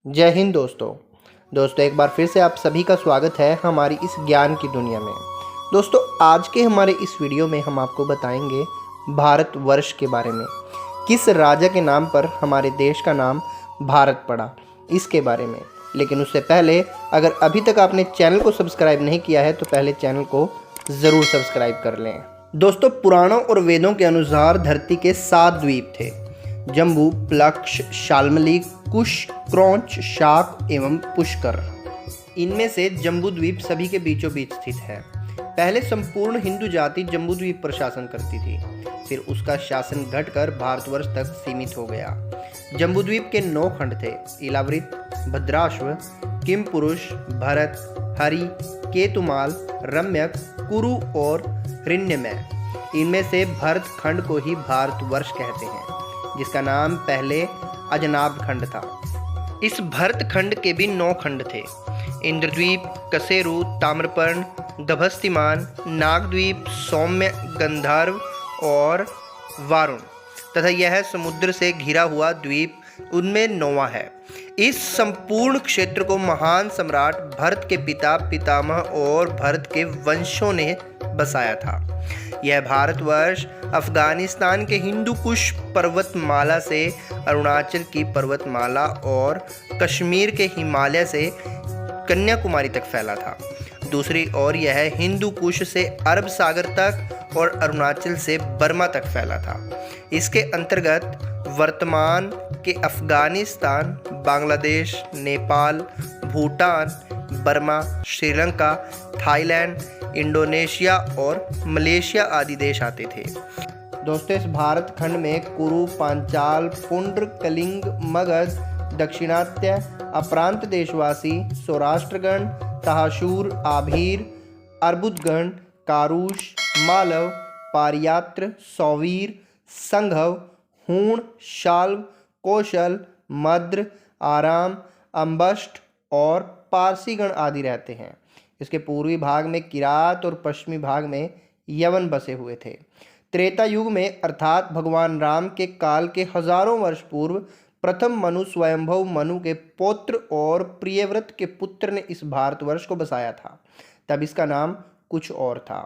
जय हिंद दोस्तों एक बार फिर से आप सभी का स्वागत है हमारी इस ज्ञान की दुनिया में। दोस्तों आज के हमारे इस वीडियो में हम आपको बताएंगे भारतवर्ष के बारे में। किस राजा के नाम पर हमारे देश का नाम भारत पड़ा, इसके बारे में। लेकिन उससे पहले अगर अभी तक आपने चैनल को सब्सक्राइब नहीं किया है तो पहले चैनल को ज़रूर सब्सक्राइब कर लें। दोस्तों पुराणों और वेदों के अनुसार धरती के 7 द्वीप थे: जम्बू, प्लक्ष, शाल्मली, कुश, क्रौंच, शाक एवं पुष्कर। इनमें से जम्बू द्वीप सभी के बीचों बीच स्थित है। पहले संपूर्ण हिंदू जाति जम्बू द्वीप पर शासन करती थी, फिर उसका शासन घटकर भारतवर्ष तक सीमित हो गया। जम्बू द्वीप के 9 खंड थे: इलावृत, भद्राश्व, किमपुरुष, भरत, हरि, केतुमाल, रम्यक, कुरु और हिरण्यमय। इनमें से भरत खंड को ही भारतवर्ष कहते हैं, जिसका नाम पहले अजनाब खंड था। इस भरत खंड के भी 9 खंड थे: इंद्रद्वीप, कसेरू, ताम्रपर्ण, गभस्तिमान, नागद्वीप, सौम्य, गंधर्व और वारुण, तथा यह समुद्र से घिरा हुआ द्वीप उनमें 9वां है। इस संपूर्ण क्षेत्र को महान सम्राट भरत के पिता, पितामह और भरत के वंशों ने बसाया था। यह भारतवर्ष अफगानिस्तान के हिंदू कुश पर्वतमाला से अरुणाचल की पर्वतमाला और कश्मीर के हिमालय से कन्याकुमारी तक फैला था। दूसरी ओर यह हिंदू कुश से अरब सागर तक और अरुणाचल से बर्मा तक फैला था। इसके अंतर्गत वर्तमान के Afghanistan, Bangladesh, Nepal, Bhutan, Burma, Sri Lanka, Thailand, Indonesia और मलेशिया आदि देश आते थे। दोस्तों इस भारत खंड में कुरु, पांचाल, पुंड्र, कलिंग, मगध, दक्षिणात्य, अप्रांत देशवासी, सौराष्ट्रगण, तहाशूर, आभीर, अर्बुदगण, कारूश, मालव, पारियात्र, सौवीर, संघव, हूण, शाल्व, कौशल, मद्र, आराम, अम्बष्ट और पारसीगण आदि रहते हैं। इसके पूर्वी भाग में किरात और पश्चिमी भाग में यवन बसे हुए थे। त्रेता युग में अर्थात भगवान राम के काल के हजारों वर्ष पूर्व प्रथम मनु स्वयंभव मनु के पौत्र और प्रियव्रत के पुत्र ने इस भारतवर्ष को बसाया था। तब इसका नाम कुछ और था।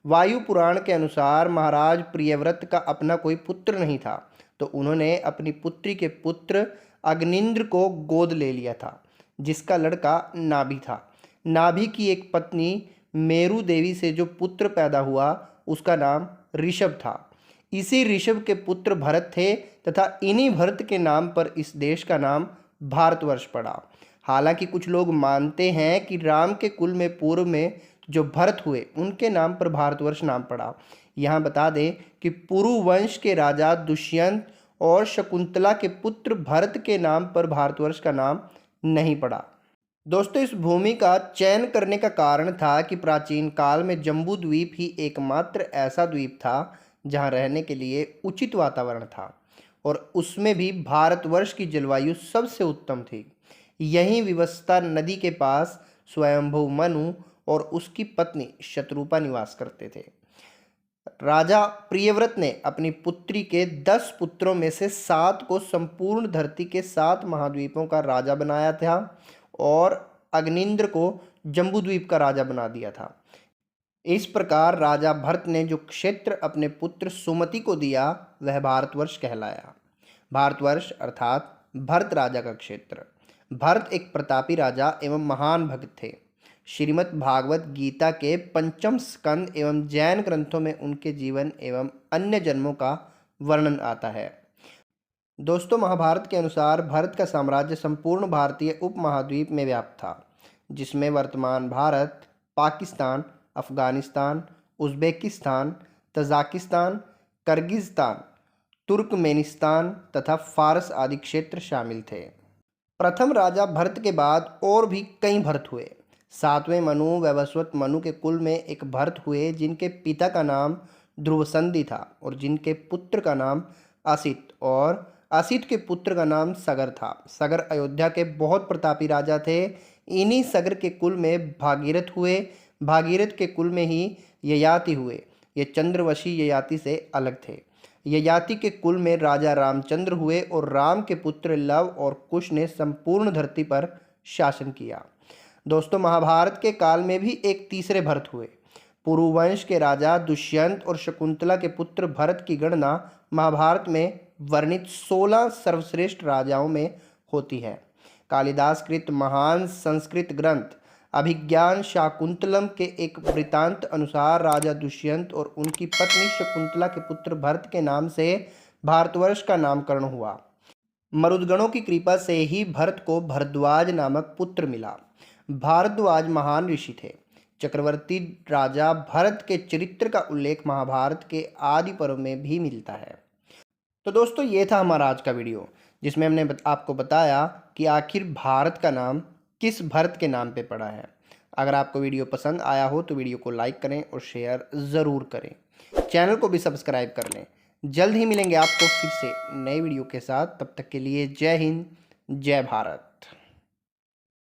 वायु पुराण के अनुसार महाराज प्रियव्रत का अपना कोई पुत्र नहीं था, तो उन्होंने अपनी पुत्री के पुत्र अग्निंद्र को गोद ले लिया था, जिसका लड़का नाभि था। नाभि की एक पत्नी मेरु देवी से जो पुत्र पैदा हुआ उसका नाम ऋषभ था। इसी ऋषभ के पुत्र भरत थे तथा इन्हीं भरत के नाम पर इस देश का नाम भारतवर्ष पड़ा। हालांकि कुछ लोग मानते हैं कि राम के कुल में पूर्व में जो भरत हुए उनके नाम पर भारतवर्ष नाम पड़ा। यहाँ बता दें कि पुरु वंश के राजा दुष्यंत और शकुंतला के पुत्र भरत के नाम पर भारतवर्ष का नाम नहीं पड़ा। दोस्तों इस भूमि का चयन करने का कारण था कि प्राचीन काल में जम्बू द्वीप ही एकमात्र ऐसा द्वीप था जहां रहने के लिए उचित वातावरण था और उसमें भी भारतवर्ष की जलवायु सबसे उत्तम थी। यहीं विवस्ता नदी के पास स्वयंभू मनु और उसकी पत्नी शत्रुपा निवास करते थे। राजा प्रियव्रत ने अपनी पुत्री के 10 पुत्रों में से 7 को संपूर्ण धरती के 7 महाद्वीपों का राजा बनाया था और अग्निंद्र को जम्बूद्वीप का राजा बना दिया था। इस प्रकार राजा भरत ने जो क्षेत्र अपने पुत्र सुमति को दिया वह भारतवर्ष कहलाया। भारतवर्ष अर्थात भरत राजा का क्षेत्र। भरत एक प्रतापी राजा एवं महान भक्त थे। श्रीमद् भागवत गीता के 5म स्कंद एवं जैन ग्रंथों में उनके जीवन एवं अन्य जन्मों का वर्णन आता है। दोस्तों महाभारत के अनुसार भरत का साम्राज्य संपूर्ण भारतीय उपमहाद्वीप में व्याप्त था, जिसमें वर्तमान Bharat, Pakistan, Afghanistan, Uzbekistan, Tajikistan, Kyrgyzstan, Turkmenistan तथा फारस आदि क्षेत्र शामिल थे। प्रथम राजा भरत के बाद और भी कई भरत हुए। 7वें मनु वैवस्वत मनु के कुल में एक भरत हुए जिनके पिता का नाम ध्रुवसंधि था और जिनके पुत्र का नाम असित और असित के पुत्र का नाम सगर था। सगर अयोध्या के बहुत प्रतापी राजा थे। इन्हीं सगर के कुल में भागीरथ हुए। भागीरथ के कुल में ही ययाति हुए। ये चंद्रवशी ययाति से अलग थे। ययाति के कुल में राजा रामचंद्र हुए और राम के पुत्र लव और कुश ने संपूर्ण धरती पर शासन किया। दोस्तों, महाभारत के काल में भी एक तीसरे भरत हुए। पुरुवंश के राजा दुष्यंत और शकुंतला के पुत्र भरत की गणना महाभारत में वर्णित 16 सर्वश्रेष्ठ राजाओं में होती है। कालिदास कृत महान संस्कृत ग्रंथ अभिज्ञान शाकुंतलम के एक वृतांत अनुसार राजा दुष्यंत और उनकी पत्नी शकुंतला के पुत्र भरत के नाम से भारतवर्ष का नामकरण हुआ। मरुदगणों की कृपा से ही भरत को भरद्वाज नामक पुत्र मिला। भारद्वाज महान ऋषि थे। चक्रवर्ती राजा भरत के चरित्र का उल्लेख महाभारत के आदि पर्व में भी मिलता है। तो दोस्तों, ये था हमारा आज का वीडियो, जिसमें हमने आपको बताया कि आखिर भारत का नाम किस भरत के नाम पे पड़ा है। अगर आपको वीडियो पसंद आया हो तो वीडियो को लाइक करें और शेयर ज़रूर करें। चैनल को भी सब्सक्राइब कर लें। जल्द ही मिलेंगे आपको फिर से नए वीडियो के साथ। तब तक के लिए जय हिंद, जय भारत।